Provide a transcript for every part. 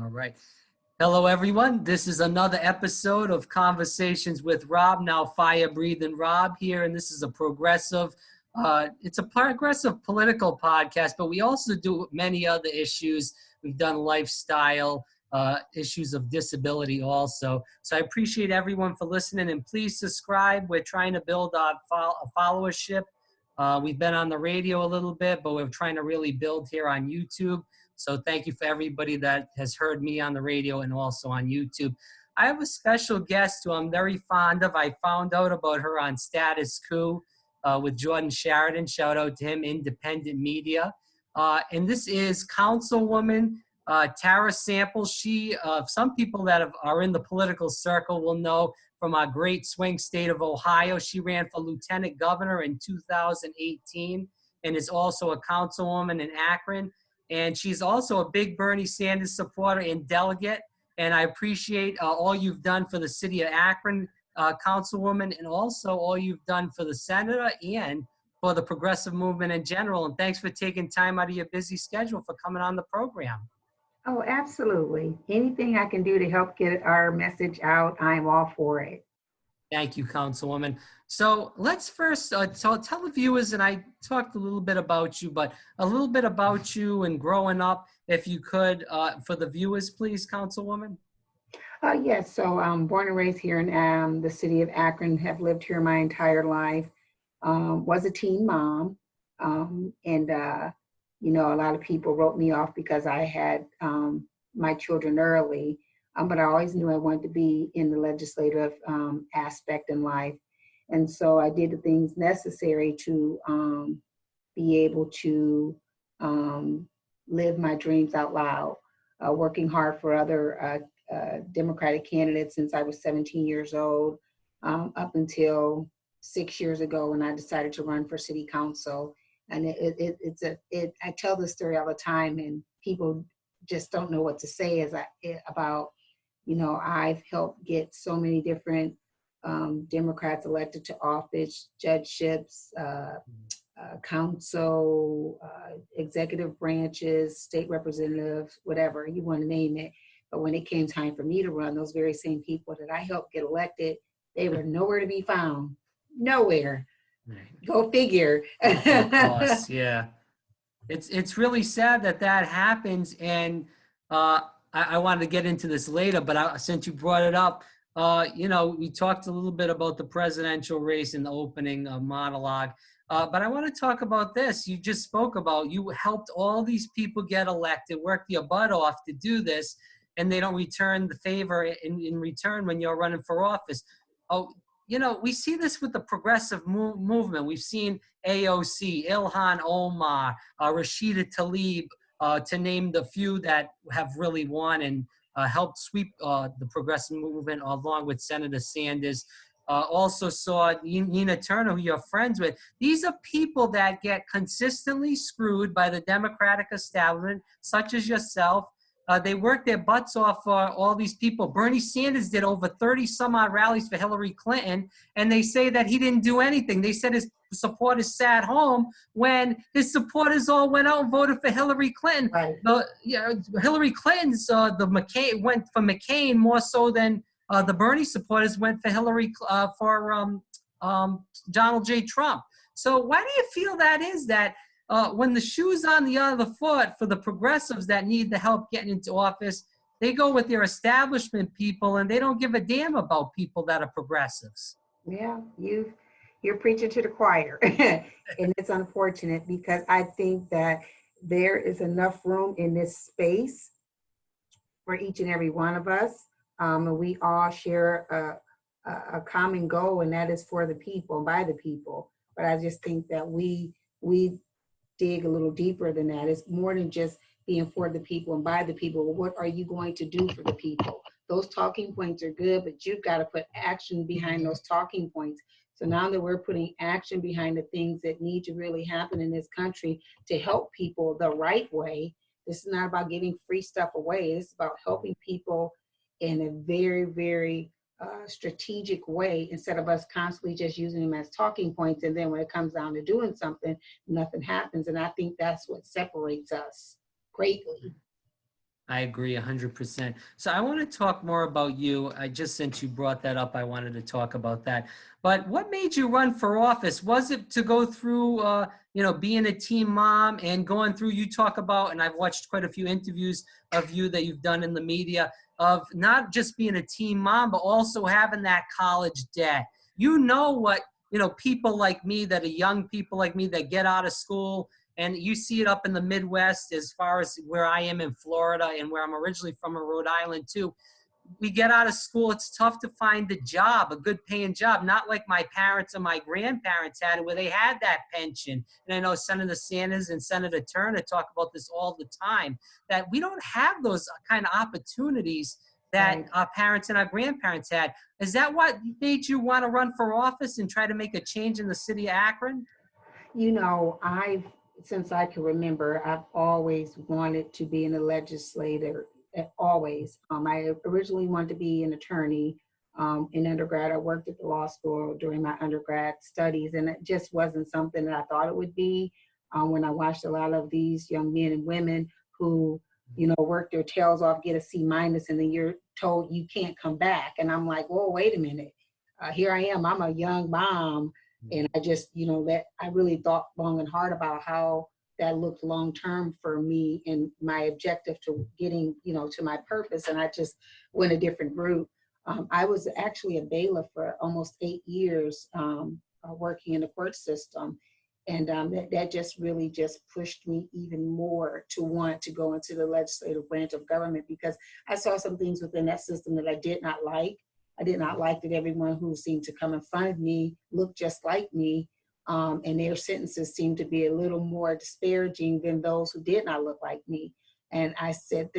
All right. Hello, everyone. This is another episode of Conversations with Rob, now Fire Breathing Rob here, and this is a progressive, it's a progressive political podcast, but we also do many other issues. We've done lifestyle, issues of disability also. So I appreciate everyone for listening, and please subscribe. We're trying to build a followership. We've been on the radio a little bit, but we're trying to really build here on YouTube. So thank you for everybody that has heard me on the radio and also on YouTube. I have a special guest who I'm very fond of. I found out about her on Status Quo with Jordan Sheridan. Shout out to him, independent media. And this is Councilwoman Tara Samples. She, some people that are in the political circle will know from our great swing state of Ohio. She ran for lieutenant governor in 2018 and is also a councilwoman in Akron. And she's also a big Bernie Sanders supporter and delegate. And I appreciate all you've done for the city of Akron, Councilwoman, and also all you've done for the senator and for the progressive movement in general. And thanks for taking time out of your busy schedule for coming on the program. Oh, absolutely. Anything I can do to help get our message out, I'm all for it. Thank you, Councilwoman. So let's first tell the viewers, and I talked a little bit about you, but a little bit about you and growing up, if you could, for the viewers, please, Councilwoman. Yes, so I'm born and raised here in the city of Akron, have lived here my entire life, was a teen mom, and you know, a lot of people wrote me off because I had my children early. But I always knew I wanted to be in the legislative aspect in life. And so I did the things necessary to be able to live my dreams out loud, working hard for other Democratic candidates since I was 17 years old, up until 6 years ago when I decided to run for city council. And I tell this story all the time, and people just don't know what to say about, you know, I've helped get so many different Democrats elected to office, judgeships, council, executive branches, state representatives, whatever you want to name it. But when it came time for me to run, those very same people that I helped get elected, they were nowhere to be found. Nowhere. Go figure. Of course, yeah. It's really sad that happens, and I wanted to get into this later, but since you brought it up, you know, we talked a little bit about the presidential race in the opening monologue, but I want to talk about this. You just spoke about, you helped all these people get elected, worked your butt off to do this, and they don't return the favor in return when you're running for office. Oh, you know, we see this with the progressive movement. We've seen AOC, Ilhan Omar, Rashida Tlaib, to name the few that have really won and helped sweep the progressive movement along with Senator Sanders. Also saw Nina Turner, who you're friends with. These are people that get consistently screwed by the Democratic establishment, such as yourself. They work their butts off for all these people. Bernie Sanders did over 30 some odd rallies for Hillary Clinton, and they say that he didn't do anything. They said his supporters sat home when his supporters all went out and voted for Hillary Clinton. Right. Hillary Clinton's McCain went for McCain more so than the Bernie supporters went for Hillary for Donald J. Trump. So why do you feel that is that? When the shoe's on the other foot for the progressives that need the help getting into office, they go with their establishment people and they don't give a damn about people that are progressives. Yeah, you're preaching to the choir. And it's unfortunate because I think that there is enough room in this space for each and every one of us. And we all share a common goal, and that is for the people, by the people. But I just think that we dig a little deeper than that. It's more than just being for the people and by the people. Well, what are you going to do for the people? Those talking points are good, but you've got to put action behind those talking points. So now that we're putting action behind the things that need to really happen in this country to help people the right way, this is not about giving free stuff away. It's about helping people in a very, very strategic way, instead of us constantly just using them as talking points, and then when it comes down to doing something, nothing happens. And I think that's what separates us greatly. I agree 100%. So I want to talk more about you. Since you brought that up, I wanted to talk about that. But what made you run for office? Was it to go through, being a teen mom and going through, you talk about, and I've watched quite a few interviews of you that you've done in the media, of not just being a teen mom, but also having that college debt. You know what, people like me that are young people like me that get out of school, and you see it up in the Midwest as far as where I am in Florida and where I'm originally from in Rhode Island too. We get out of school, it's tough to find a job, a good paying job, not like my parents and my grandparents had where they had that pension. And I know Senator Sanders and Senator Turner talk about this all the time, that we don't have those kind of opportunities that Right. our parents and our grandparents had. Is that what made you want to run for office and try to make a change in the city of Akron? Since I can remember, I've always wanted to be in the legislature, always. I originally wanted to be an attorney. In undergrad, I worked at the law school during my undergrad studies, and it just wasn't something that I thought it would be. When I watched a lot of these young men and women who, work their tails off, get a C-, and then you're told you can't come back. And I'm like, whoa, wait a minute. Here I am, I'm a young mom. And I just, that I really thought long and hard about how that looked long term for me and my objective to getting, to my purpose. And I just went a different route. I was actually a bailiff for almost 8 years, working in the court system. And that just really just pushed me even more to want to go into the legislative branch of government, because I saw some things within that system that I did not like. I did not like that everyone who seemed to come in front of me looked just like me, and their sentences seemed to be a little more disparaging than those who did not look like me. And I said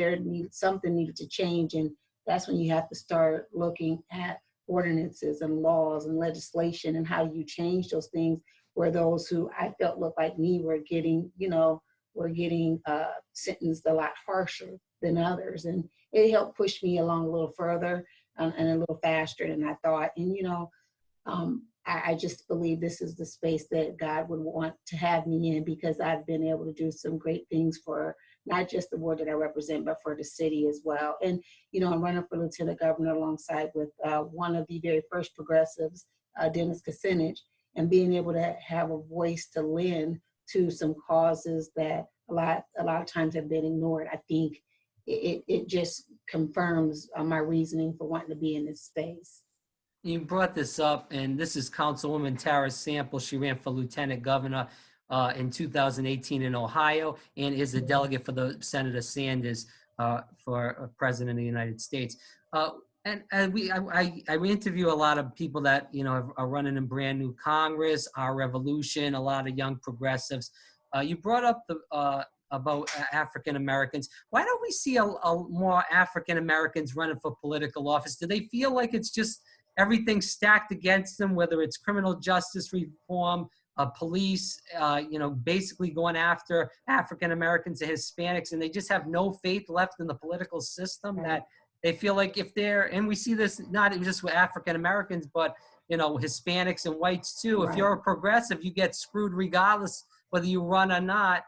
something needed to change, and that's when you have to start looking at ordinances and laws and legislation and how you change those things, where those who I felt looked like me were getting, sentenced a lot harsher than others. And it helped push me along a little further. And a little faster than I thought. And, I just believe this is the space that God would want to have me in, because I've been able to do some great things for not just the ward that I represent, but for the city as well. And, I'm running for lieutenant governor alongside with one of the very first progressives, Dennis Kucinich, and being able to have a voice to lend to some causes that a lot of times have been ignored. I think it just confirms my reasoning for wanting to be in this space. You brought this up, and this is Councilwoman Tara Sample. She ran for lieutenant governor in 2018 in Ohio, and is a delegate for the Senator Sanders for president of the United States. I interview a lot of people that are running in brand new Congress, Our Revolution, a lot of young progressives. You brought up about African Americans. Why don't we see a more African Americans running for political office? Do they feel like it's just everything stacked against them, whether it's criminal justice reform, police, basically going after African Americans and Hispanics, and they just have no faith left in the political system, that they feel like if they're, and we see this not just with African Americans, but Hispanics and whites too. If you're a progressive, you get screwed regardless whether you run or not.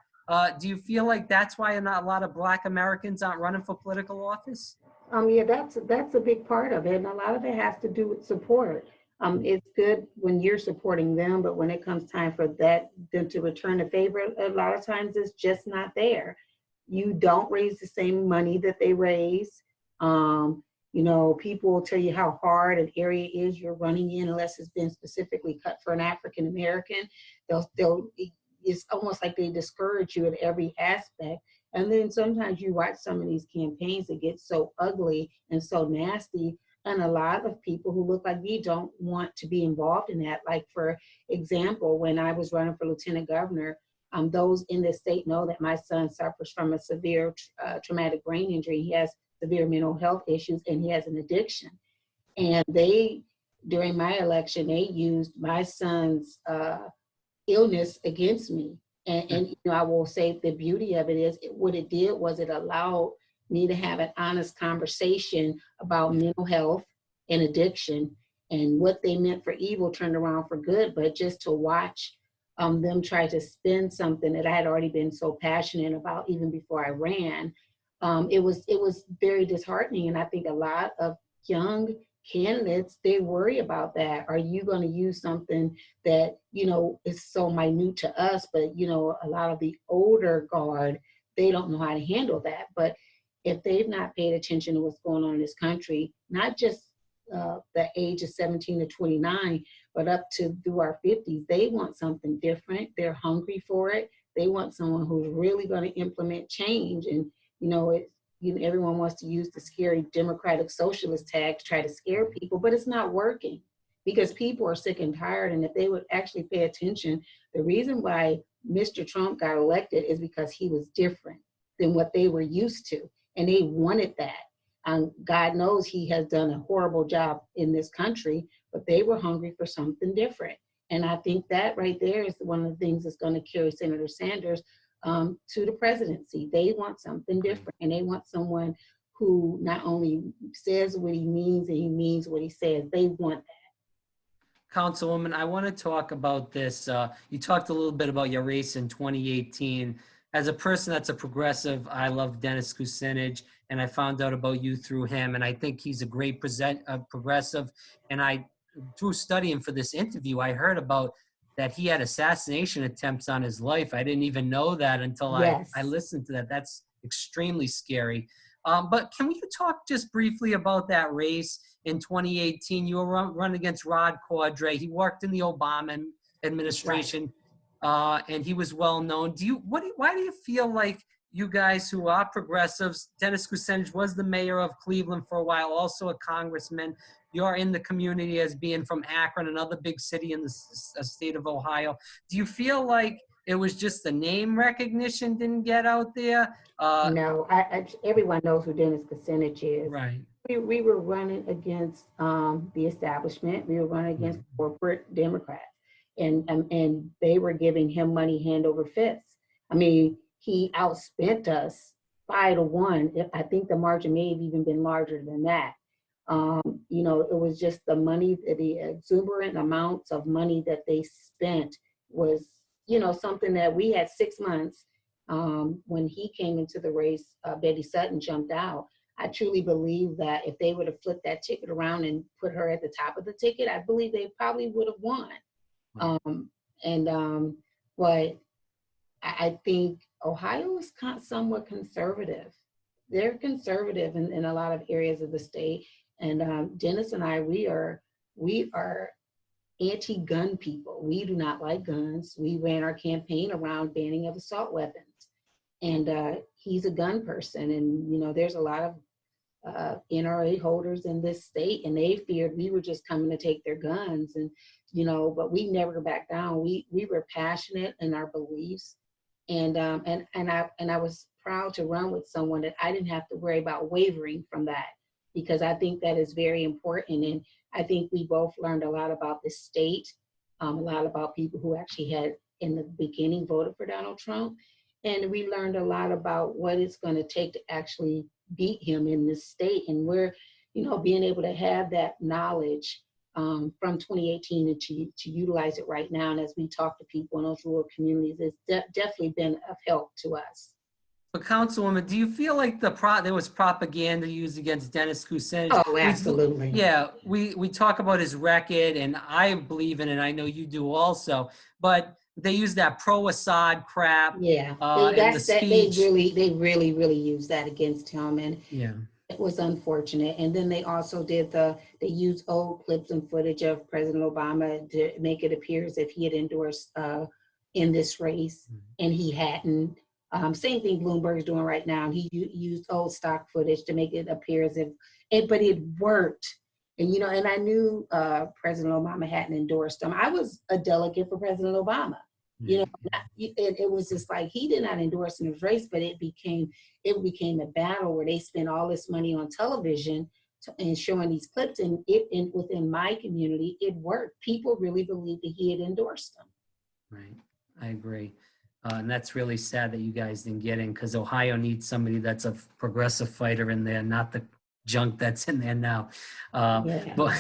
Do you feel like that's why not a lot of Black Americans aren't running for political office? Yeah, that's a big part of it. And a lot of it has to do with support. It's good when you're supporting them, but when it comes time for them to return a favor, a lot of times it's just not there. You don't raise the same money that they raise. People will tell you how hard an area is you're running in, unless it's been specifically cut for an African American. It's almost like they discourage you in every aspect. And then sometimes you watch some of these campaigns that get so ugly and so nasty, and a lot of people who look like me don't want to be involved in that. Like, for example, when I was running for lieutenant governor, those in the state know that my son suffers from a severe traumatic brain injury. He has severe mental health issues, and he has an addiction. And during my election, they used my son's illness against me. And I will say the beauty of it is what it did was it allowed me to have an honest conversation about mental health and addiction, and what they meant for evil turned around for good. But just to watch them try to spin something that I had already been so passionate about even before I ran, it was very disheartening. And I think a lot of young candidates, they worry about that. Are you going to use something that, is so minute to us, but, a lot of the older guard, they don't know how to handle that. But if they've not paid attention to what's going on in this country, not just the age of 17 to 29, but up to through our 50s, they want something different. They're hungry for it. They want someone who's really going to implement change. And, everyone wants to use the scary democratic socialist tag to try to scare people, but it's not working because people are sick and tired. And if they would actually pay attention, the reason why Mr. Trump got elected is because he was different than what they were used to. And they wanted that. God knows he has done a horrible job in this country, but they were hungry for something different. And I think that right there is one of the things that's going to carry Senator Sanders to the presidency. They want something different, and they want someone who not only says what he means and he means what he says. They want that. Councilwoman, I want to talk about this. You talked a little bit about your race in 2018. As a person that's a progressive, I love Dennis Kucinich, and I found out about you through him, and I think he's a great progressive. And through studying for this interview, I heard about that he had assassination attempts on his life. I didn't even know that until Yes. I listened to that. That's extremely scary. But can we talk just briefly about that race in 2018? You were running against Rod Cordray. He worked in the Obama administration, and he was well known. Why do you feel like you guys who are progressives, Dennis Kucinich was the mayor of Cleveland for a while, also a congressman, you're in the community as being from Akron, another big city in the state of Ohio. Do you feel like it was just the name recognition didn't get out there? No, everyone knows who Dennis Kucinich is. Right. We were running against the establishment. We were running against corporate Democrats, and they were giving him money hand over fist. I mean, he outspent us 5-1. I think the margin may have even been larger than that. It was just the money, the exuberant amounts of money that they spent was, something that we had 6 months. When he came into the race, Betty Sutton jumped out. I truly believe that if they would have flipped that ticket around and put her at the top of the ticket, I believe they probably would have won. But I think Ohio is somewhat conservative. They're conservative in a lot of areas of the state. And Dennis and I, we are anti-gun people. We do not like guns. We ran our campaign around banning of assault weapons. And he's a gun person. And, there's a lot of NRA holders in this state, and they feared we were just coming to take their guns. And, but we never backed down. We were passionate in our beliefs. And I was proud to run with someone that I didn't have to worry about wavering from that, because I think that is very important. And I think we both learned a lot about the state, a lot about people who actually had in the beginning voted for Donald Trump. And we learned a lot about what it's going to take to actually beat him in this state. And we're, being able to have that knowledge from 2018 and to utilize it right now. And as we talk to people in those rural communities, it's definitely been of help to us. But Councilwoman, do you feel like there was propaganda used against Dennis Kucinich? Oh, absolutely. We talk about his record, and I believe in it. I know you do also. But they use that pro-Assad crap. Yeah, they really use that against him, and it was unfortunate. And then they also they used old clips and footage of President Obama to make it appear as if he had endorsed in this race, and he hadn't. Same thing Bloomberg's doing right now. He used old stock footage to make it appear as if, but it worked. And, and I knew President Obama hadn't endorsed him. I was a delegate for President Obama. It was just like, he did not endorse in his race, but it became a battle where they spent all this money on television and showing these clips, and within my community, it worked. People really believed that he had endorsed them. Right, I agree. And that's really sad that you guys didn't get in, because Ohio needs somebody that's a progressive fighter in there, not the junk that's in there now. Yeah. But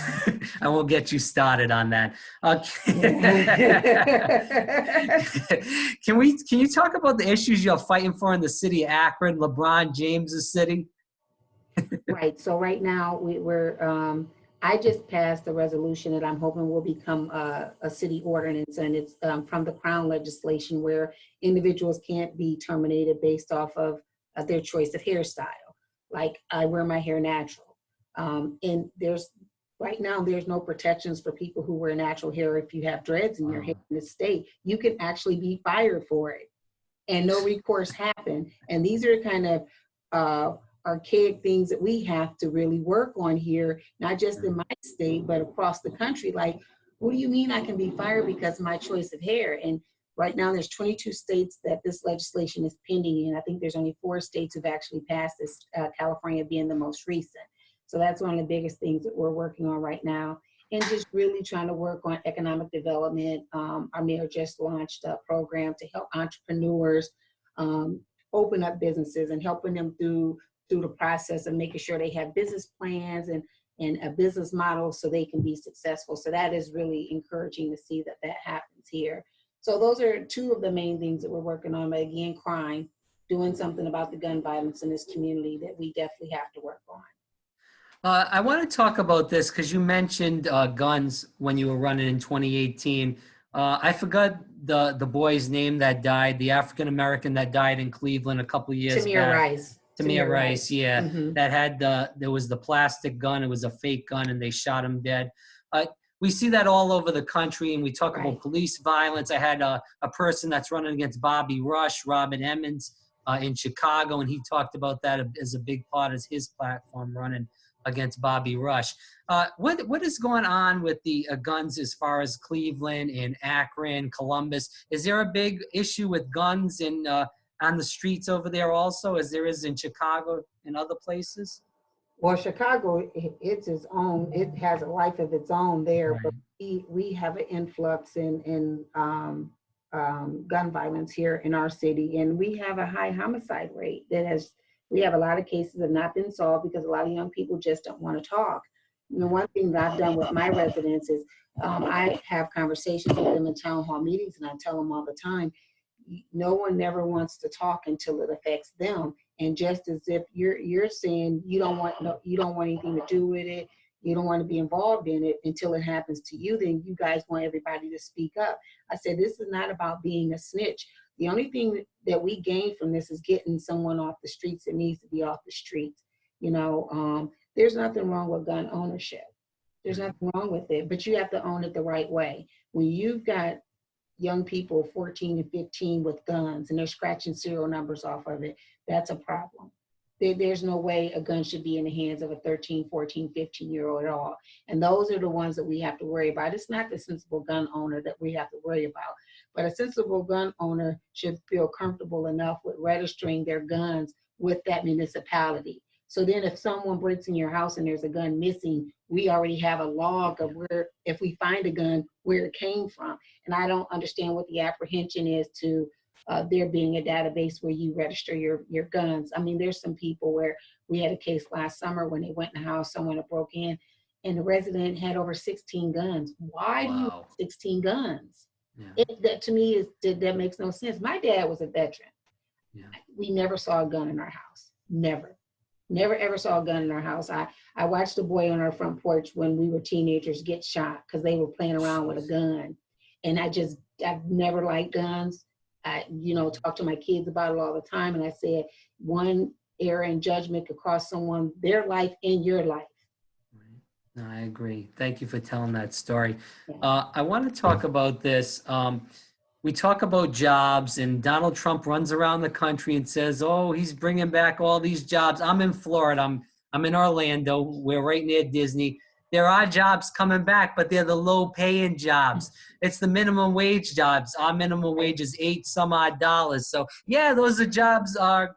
I won't get you started on that. Yeah. Can you talk about the issues you're fighting for in the city of Akron, LeBron James's city? Right. So right now I just passed a resolution that I'm hoping will become a city ordinance, and it's from the Crown legislation where individuals can't be terminated based off of their choice of hairstyle. Like I wear my hair natural, and right now there's no protections for people who wear natural hair. If you have dreads in your hair in this state, you can actually be fired for it, and no recourse happen. And these are kind of archaic things that we have to really work on here, not just in my state, but across the country. Like, what do you mean I can be fired because of my choice of hair? And right now there's 22 states that this legislation is pending in. I think there's only 4 states who've actually passed this, California being the most recent. So that's one of the biggest things that we're working on right now. And just really trying to work on economic development. Our mayor just launched a program to help entrepreneurs open up businesses and helping them through the process of making sure they have business plans and a business model so they can be successful. So that is really encouraging to see that happens here. So those are 2 of the main things that we're working on. But again, crime, doing something about the gun violence in this community that we definitely have to work on. I want to talk about this because you mentioned guns when you were running in 2018. I forgot the boy's name that died, the African-American that died in Cleveland a couple of years back. Rice. Tamir Rice, yeah. Mm-hmm. That had there was the plastic gun. It was a fake gun, and they shot him dead. We see that all over the country, and we talk about police violence. I had a person that's running against Bobby Rush, Robin Emmons, in Chicago, and he talked about that as a big part of his platform running against Bobby Rush. What is going on with the guns as far as Cleveland and Akron, Columbus? Is there a big issue with guns in on the streets over there also, as there is in Chicago and other places? Well, Chicago, it's its own. It has a life of its own there. Right. But we have an influx in gun violence here in our city, and we have a high homicide rate. We have a lot of cases that have not been solved because a lot of young people just don't want to talk. You know, one thing that I've done with my residents is I have conversations with them in town hall meetings, and I tell them all the time, no one never wants to talk until it affects them. And just as if you're saying you don't want anything to do with it, you don't want to be involved in it until it happens to you, then you guys want everybody to speak up. I said, this is not about being a snitch. The only thing that we gain from this is getting someone off the streets that needs to be off the streets. You know, there's nothing wrong with gun ownership. There's nothing wrong with it, but you have to own it the right way. When you've got young people 14 and 15 with guns and they're scratching serial numbers off of it, that's a problem. There's no way a gun should be in the hands of a 13, 14, 15-year-old at all. And those are the ones that we have to worry about. It's not the sensible gun owner that we have to worry about, but a sensible gun owner should feel comfortable enough with registering their guns with that municipality. So then if someone breaks in your house and there's a gun missing, we already have a log of where, if we find a gun, where it came from. And I don't understand what the apprehension is to there being a database where you register your guns. I mean, there's some people where we had a case last summer when they went in the house, someone had broke in and the resident had over 16 guns. Why do you have 16 guns? Yeah. That to me that makes no sense. My dad was a veteran. Yeah. We never saw a gun in our house. Never ever saw a gun in our house. I watched a boy on our front porch when we were teenagers get shot because they were playing around with a gun. And I've never liked guns. I, talk to my kids about it all the time. And I said, one error in judgment could cost someone their life and your life. No, I agree. Thank you for telling that story. Yeah. I want to talk about this. We talk about jobs, and Donald Trump runs around the country and says, oh, he's bringing back all these jobs. I'm in Florida. I'm in Orlando. We're right near Disney. There are jobs coming back, but they're the low-paying jobs. It's the minimum wage jobs. Our minimum wage is $8 some odd. So, yeah, those jobs are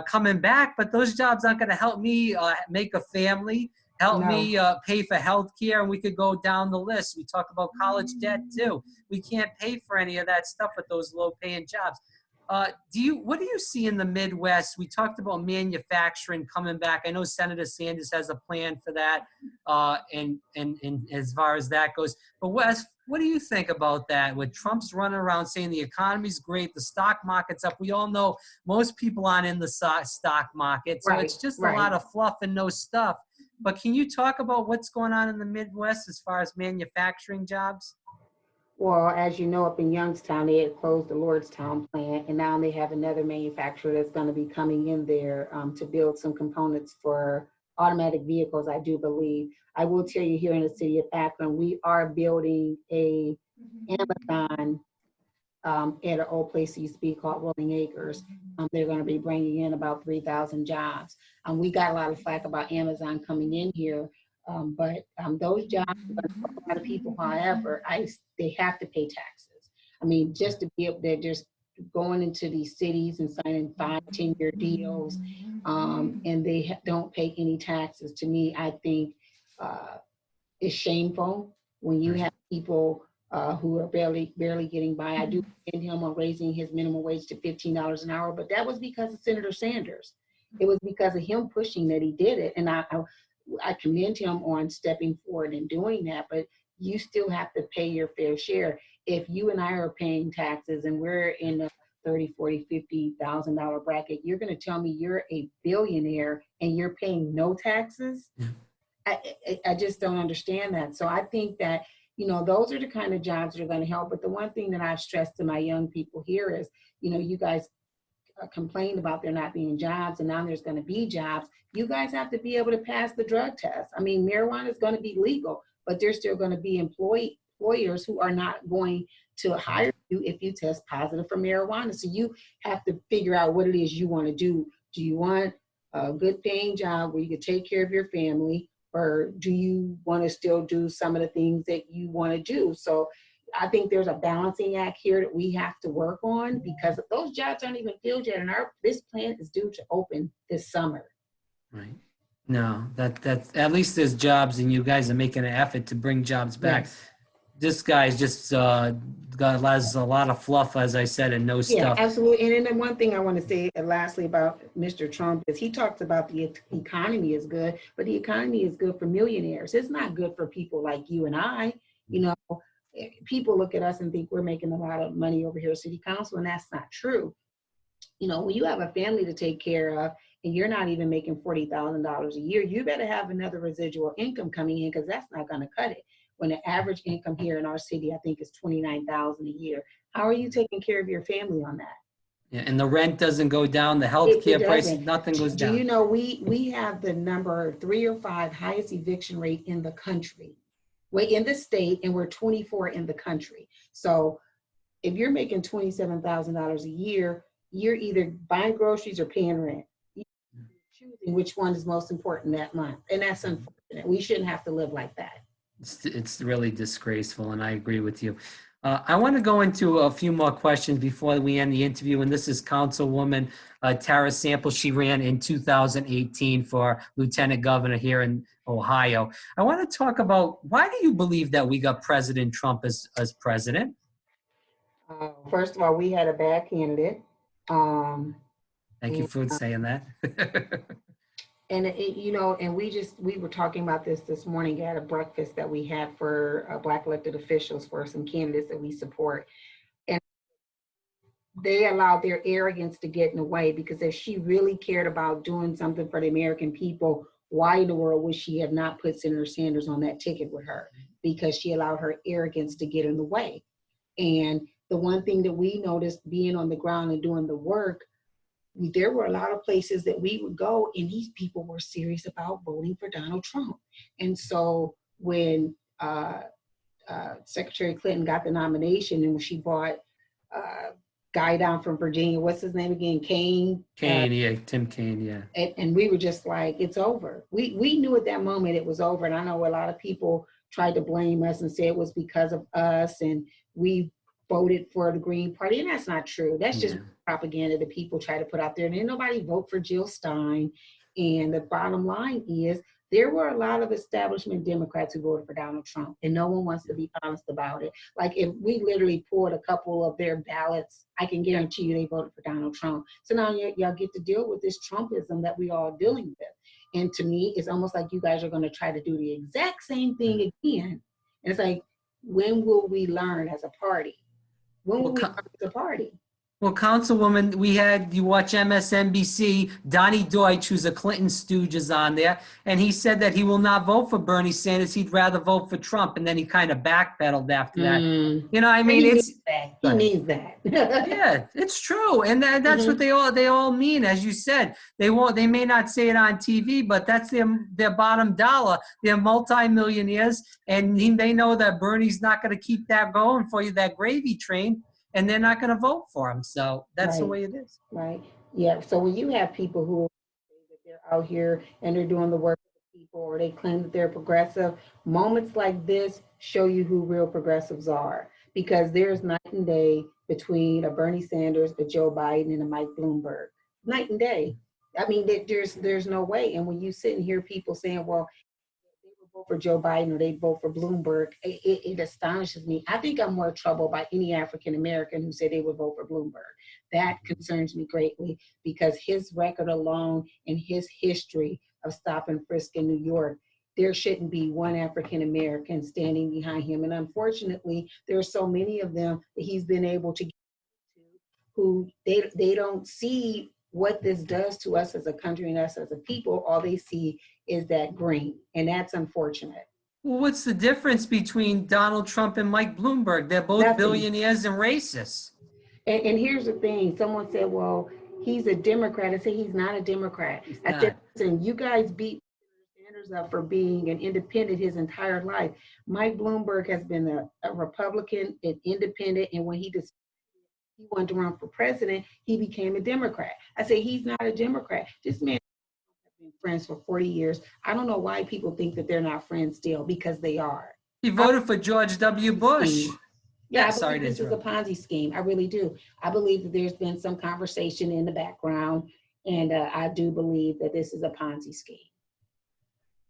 coming back, but those jobs aren't going to help me make a family, help me pay for health care, and we could go down the list. We talk about college debt, too. We can't pay for any of that stuff with those low-paying jobs. What do you see in the Midwest? We talked about manufacturing coming back. I know Senator Sanders has a plan for that, and as far as that goes. But Wes, what do you think about that? With Trump's running around saying the economy's great, the stock market's up. We all know most people aren't in the stock market, so Right, it's just a right. lot of fluff and no stuff. But can you talk about what's going on in the Midwest as far as manufacturing jobs? Well, as you know, up in Youngstown, they had closed the Lordstown plant, and now they have another manufacturer that's going to be coming in there to build some components for automatic vehicles, I do believe. I will tell you, here in the city of Akron, we are building a Amazon at an old place that used to be called Rolling Acres. They're going to be bringing in about 3,000 jobs. We got a lot of flack about Amazon coming in here, but those jobs are going to help a lot of people. However, they have to pay taxes. I mean, just to be up there, just going into these cities and signing 5-10-year deals, and they don't pay any taxes. To me, I think it's shameful when you have people who are barely getting by. I do commend him on raising his minimum wage to $15 an hour, but that was because of Senator Sanders. It was because of him pushing that he did it, and I commend him on stepping forward and doing that. But you still have to pay your fair share. If you and I are paying taxes and we're in the $30,000, $40,000, $50,000 bracket, you're going to tell me you're a billionaire and you're paying no taxes? Yeah. I just don't understand that. So I think that, you know, those are the kind of jobs that are going to help. But the one thing that I've stressed to my young people here is, you know, you guys complained about there not being jobs, and now there's going to be jobs. You guys have to be able to pass the drug test. I mean, marijuana is going to be legal, but there's still going to be employers who are not going to hire you if you test positive for marijuana. So you have to figure out what it is you want to do. Do you want a good paying job where you can take care of your family? Or do you want to still do some of the things that you want to do? So I think there's a balancing act here that we have to work on, because those jobs aren't even filled yet. And this plant is due to open this summer. Right. No, that's at least there's jobs, and you guys are making an effort to bring jobs back. Yes. This guy's just has a lot of fluff, as I said, and no stuff. Yeah, absolutely. And then one thing I want to say lastly about Mr. Trump is he talks about the economy is good, but the economy is good for millionaires. It's not good for people like you and I. You know, people look at us and think we're making a lot of money over here at City Council, and that's not true. You know, when you have a family to take care of and you're not even making $40,000 a year, you better have another residual income coming in, because that's not going to cut it. When the average income here in our city, I think, is $29,000 a year. How are you taking care of your family on that? Yeah, and the rent doesn't go down, the health care prices, nothing goes down. Do you know we have the number 3 or 5 highest eviction rate in the country? We're in the state, and we're 24 in the country. So if you're making $27,000 a year, you're either buying groceries or paying rent. You're choosing which one is most important that month, and that's unfortunate. We shouldn't have to live like that. It's really disgraceful, and I agree with you. I want to go into a few more questions before we end the interview, and this is Councilwoman Tara Sample. She ran in 2018 for Lieutenant Governor here in Ohio. I want to talk about, why do you believe that we got President Trump as president? First of all, we had a bad candidate. Thank you for saying that. And you know, and we were talking about this morning at a breakfast that we had for Black elected officials for some candidates that we support. And they allowed their arrogance to get in the way, because if she really cared about doing something for the American people, why in the world would she have not put Senator Sanders on that ticket with her? Because she allowed her arrogance to get in the way. And the one thing that we noticed being on the ground and doing the work, there were a lot of places that we would go, and these people were serious about voting for Donald Trump. And so when Secretary Clinton got the nomination, and when she brought guy down from Virginia, what's his name again? Tim Kaine, yeah. And we were just like, it's over. We knew at that moment it was over. And I know a lot of people tried to blame us and say it was because of us, and we voted for the Green Party, and that's not true. That's just propaganda that people try to put out there. And then nobody vote for Jill Stein. And the bottom line is There were a lot of establishment Democrats who voted for Donald Trump, and no one wants to be honest about it. Like if we literally pulled a couple of their ballots, I can guarantee you they voted for Donald Trump. So now y'all get to deal with this Trumpism that we all dealing with. And to me, it's almost like you guys are going to try to do the exact same thing again. And it's like, when will we learn as a party? When will we learn as a party? Well, Councilwoman, you watch MSNBC, Donnie Deutsch, who's a Clinton stooge, is on there, and he said that he will not vote for Bernie Sanders. He'd rather vote for Trump, and then he kind of backpedaled after that. You know, I mean, he means that. Yeah, it's true, and that's what they all mean. As you said, they may not say it on TV, but that's their bottom dollar. They're multimillionaires, and they know that Bernie's not going to keep that going for you, that gravy train. And they're not going to vote for him. So that's the way it is. Right. Yeah. So when you have people who say that they're out here and they're doing the work for the people, or they claim that they're progressive, moments like this show you who real progressives are, because there's night and day between a Bernie Sanders, a Joe Biden, and a Mike Bloomberg. Night and day. I mean, there's no way. And when you sit and hear people saying, well, vote for Joe Biden or they vote for Bloomberg, it astonishes me. I think I'm more troubled by any African American who say they would vote for Bloomberg. That concerns me greatly, because his record alone and his history of stop and frisk in New York, there shouldn't be one African American standing behind him. And unfortunately, there are so many of them that he's been able to get to, who they don't see what this does to us as a country and us as a people. All they see is that green, and that's unfortunate. Well, what's the difference between Donald Trump and Mike Bloomberg? They're both billionaires and racists. And here's the thing. Someone said, well, he's a Democrat. I said, he's not a Democrat. I said, listen, you guys beat Sanders up for being an independent his entire life. Mike Bloomberg has been a Republican, an independent, and when he decided he wanted to run for president, he became a Democrat. I say he's not a Democrat. This man has been friends for 40 years. I don't know why people think that they're not friends still, because they are. He voted for George W. Bush. Yeah, I believe this is a Ponzi scheme. I really do. I believe that there's been some conversation in the background, and I do believe that this is a Ponzi scheme.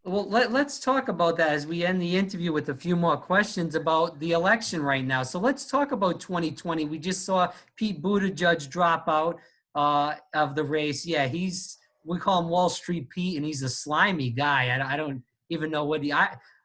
Well, let's talk about that as we end the interview with a few more questions about the election right now. So let's talk about 2020. We just saw Pete Buttigieg drop out of the race. Yeah, we call him Wall Street Pete, and he's a slimy guy. I don't even know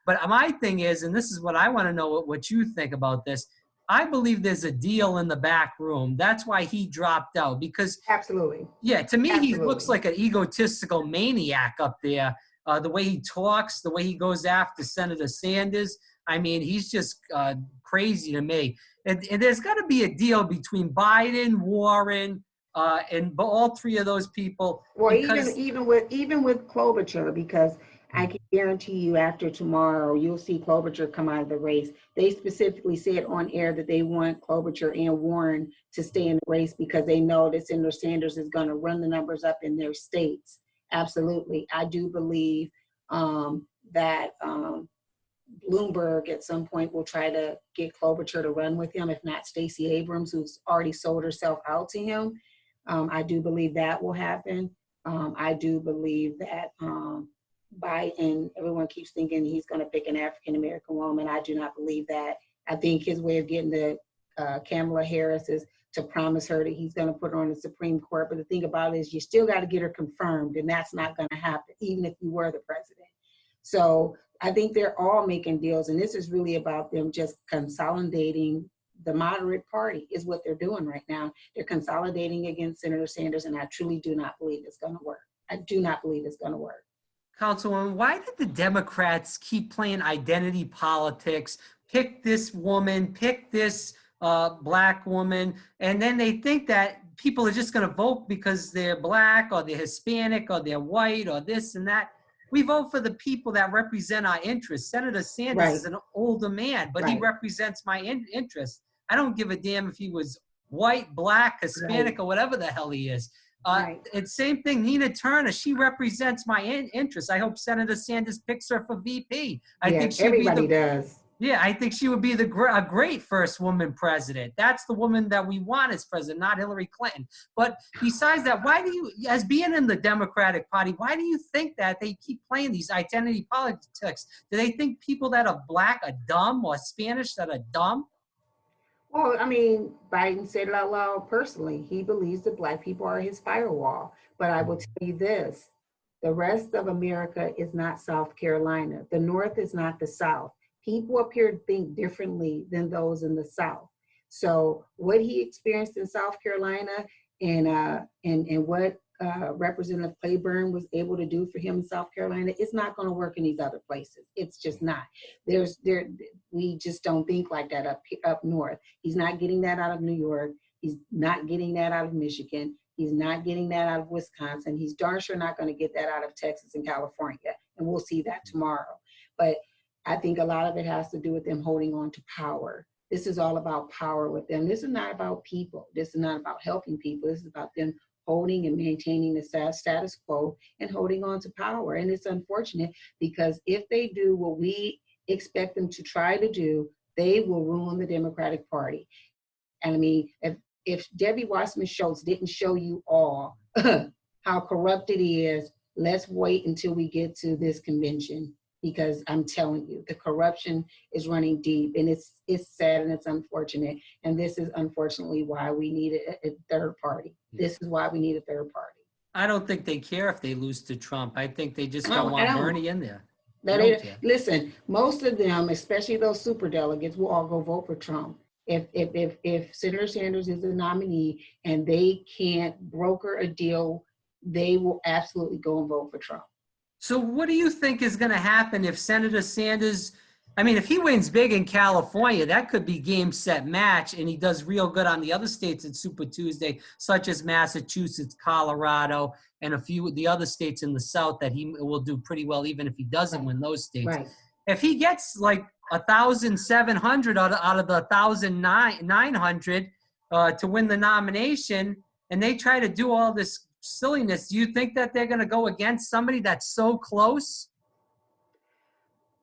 but my thing is, and this is what I want to know what you think about this. I believe there's a deal in the back room. That's why he dropped out, because absolutely. Yeah, to me, he looks like an egotistical maniac up there. The way he talks, the way he goes after Senator Sanders. I mean, he's just crazy to me. And there's got to be a deal between Biden, Warren, and all three of those people. Well, even with Klobuchar, because I can guarantee you after tomorrow, you'll see Klobuchar come out of the race. They specifically said on air that they want Klobuchar and Warren to stay in the race because they know that Senator Sanders is going to run the numbers up in their states. Absolutely. I do believe that Bloomberg at some point will try to get Klobuchar to run with him, if not Stacey Abrams, who's already sold herself out to him. I do believe that will happen. I do believe that Biden, everyone keeps thinking he's going to pick an African-American woman. I do not believe that. I think his way of getting to Kamala Harris is to promise her that he's going to put her on the Supreme Court. But the thing about it is you still got to get her confirmed, and that's not going to happen, even if you were the president. So I think they're all making deals, and this is really about them just consolidating the moderate party is what they're doing right now. They're consolidating against Senator Sanders, and I truly do not believe it's going to work. I do not believe it's going to work. Councilwoman, why did the Democrats keep playing identity politics, pick this woman, pick this black woman, and then they think that people are just going to vote because they're black or they're Hispanic or they're white or this and that? We vote for the people that represent our interests. Senator Sanders is an older man, but he represents my interests. I don't give a damn if he was white, black, Hispanic, or whatever the hell he is. And same thing, Nina Turner, she represents my interests. I hope Senator Sanders picks her for VP. I think everybody does. Yeah, I think she would be a great first woman president. That's the woman that we want as president, not Hillary Clinton. But besides that, why do you, as being in the Democratic Party, why do you think that they keep playing these identity politics? Do they think people that are black are dumb, or Spanish that are dumb? Well, I mean, Biden said it out loud personally. He believes that Black people are his firewall. But I will tell you this, the rest of America is not South Carolina. The North is not the South. People up here think differently than those in the South. So what he experienced in South Carolina and what Representative Claiborne was able to do for him in South Carolina, it's not going to work in these other places. It's just not. We just don't think like that up north. He's not getting that out of New York. He's not getting that out of Michigan. He's not getting that out of Wisconsin. He's darn sure not going to get that out of Texas and California. And we'll see that tomorrow. But I think a lot of it has to do with them holding on to power. This is all about power with them. This is not about people. This is not about helping people. This is about them holding and maintaining the status quo and holding on to power. And it's unfortunate because if they do what we expect them to try to do, they will ruin the Democratic Party. And I mean, if Debbie Wasserman Schultz didn't show you all how corrupt it is, let's wait until we get to this convention, because I'm telling you, the corruption is running deep, and it's sad and it's unfortunate. And this is unfortunately why we need a third party. This is why we need a third party. I don't think they care if they lose to Trump. I think they just don't want Bernie in there. Listen, most of them, especially those super delegates, will all go vote for Trump. If Senator Sanders is the nominee and they can't broker a deal, they will absolutely go and vote for Trump. So what do you think is going to happen if Senator Sanders, I mean, if he wins big in California, that could be game, set, match, and he does real good on the other states in Super Tuesday, such as Massachusetts, Colorado, and a few of the other states in the South that he will do pretty well, even if he doesn't win those states. Right. If he gets like 1,700 out of the 1,900 to win the nomination, and they try to do all this silliness, do you think that they're going to go against somebody that's so close?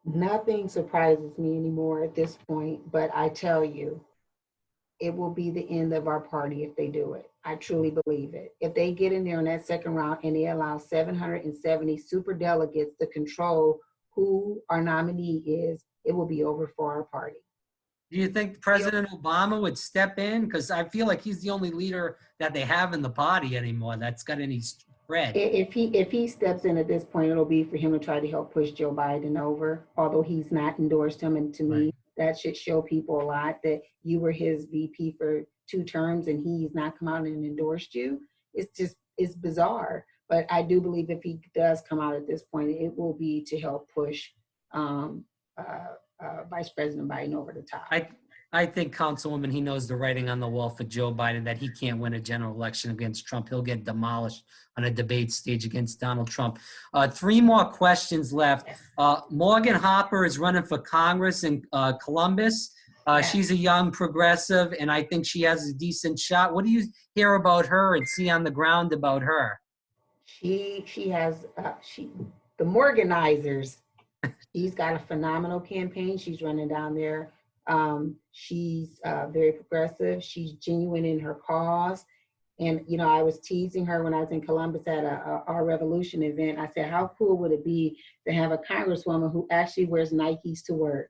Nothing surprises me anymore at this point, but I tell you, it will be the end of our party if they do it. I truly believe it. If they get in there in that second round and they allow 770 super delegates to control who our nominee is, it will be over for our party. Do you think President Obama would step in? Because I feel like he's the only leader that they have in the party anymore that's got any spread. If he steps in at this point, it'll be for him to try to help push Joe Biden over, although he's not endorsed him. And to me, that should show people a lot that you were his VP for 2 terms and he's not come out and endorsed you. It's bizarre. But I do believe if he does come out at this point, it will be to help push Vice President Biden over the top. I think, Councilwoman, he knows the writing on the wall for Joe Biden, that he can't win a general election against Trump. He'll get demolished on a debate stage against Donald Trump. 3 more questions left. Morgan Hopper is running for Congress in Columbus. She's a young progressive, and I think she has a decent shot. What do you hear about her and see on the ground about her? She has the Morganizers. She's got a phenomenal campaign. She's running down there. She's very progressive. She's genuine in her cause. And, you know, I was teasing her when I was in Columbus at Our Revolution event. I said, how cool would it be to have a congresswoman who actually wears Nikes to work?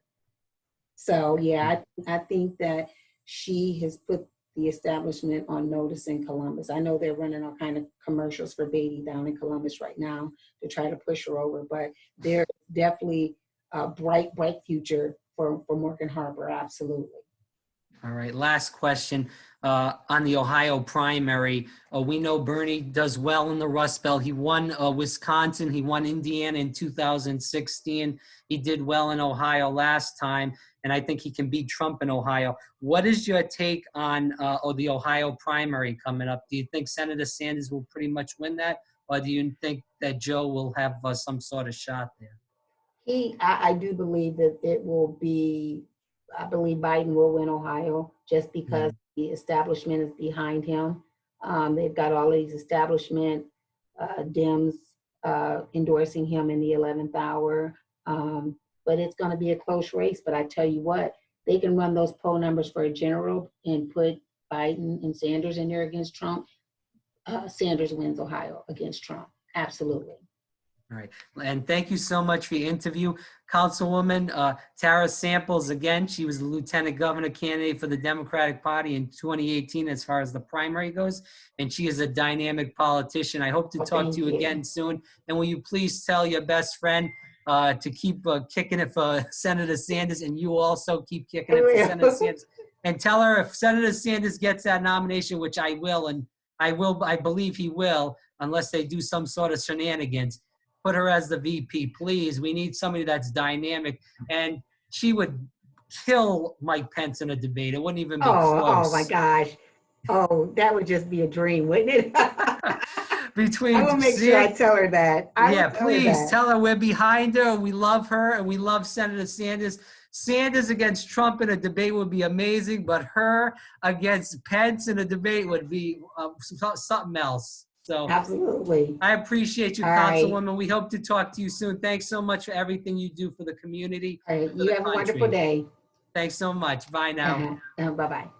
So, yeah, I think that she has put the establishment on notice in Columbus. I know they're running all kind of commercials for Beatty down in Columbus right now to try to push her over, but there's definitely a bright future for Morgan Hopper, absolutely. All right, last question on the Ohio primary. We know Bernie does well in the Rust Belt. He won Wisconsin, he won Indiana in 2016. He did well in Ohio last time, and I think he can beat Trump in Ohio. What is your take on the Ohio primary coming up? Do you think Senator Sanders will pretty much win that, or do you think that Joe will have some sort of shot there? I do believe that it will be, I believe Biden will win Ohio just because the establishment is behind him. They've got all these establishment Dems endorsing him in the 11th hour. but it's going to be a close race. But I tell you what, they can run those poll numbers for a general and put Biden and Sanders in there against Trump. Sanders wins Ohio against Trump. Absolutely. All right. And thank you so much for your interview, Councilwoman Tara Samples. Again, she was the Lieutenant Governor candidate for the Democratic Party in 2018 as far as the primary goes. And she is a dynamic politician. I hope to talk to you again soon. And will you please tell your best friend to keep kicking it for Senator Sanders, and you also keep kicking it for Senator Sanders. And tell her if Senator Sanders gets that nomination, which I will, and I believe he will, unless they do some sort of shenanigans, put her as the VP, please. We need somebody that's dynamic. And she would kill Mike Pence in a debate. It wouldn't even be close. Oh my gosh. Oh, that would just be a dream, wouldn't it? Between I will make sure I tell her that. Yeah, please tell her we're behind her. We love her and we love Senator Sanders. Sanders against Trump in a debate would be amazing, but her against Pence in a debate would be something else. So absolutely. I appreciate you, Councilwoman. Right. We hope to talk to you soon. Thanks so much for everything you do for the community. All right. You have a wonderful day. Thanks so much. Bye now. Bye-bye.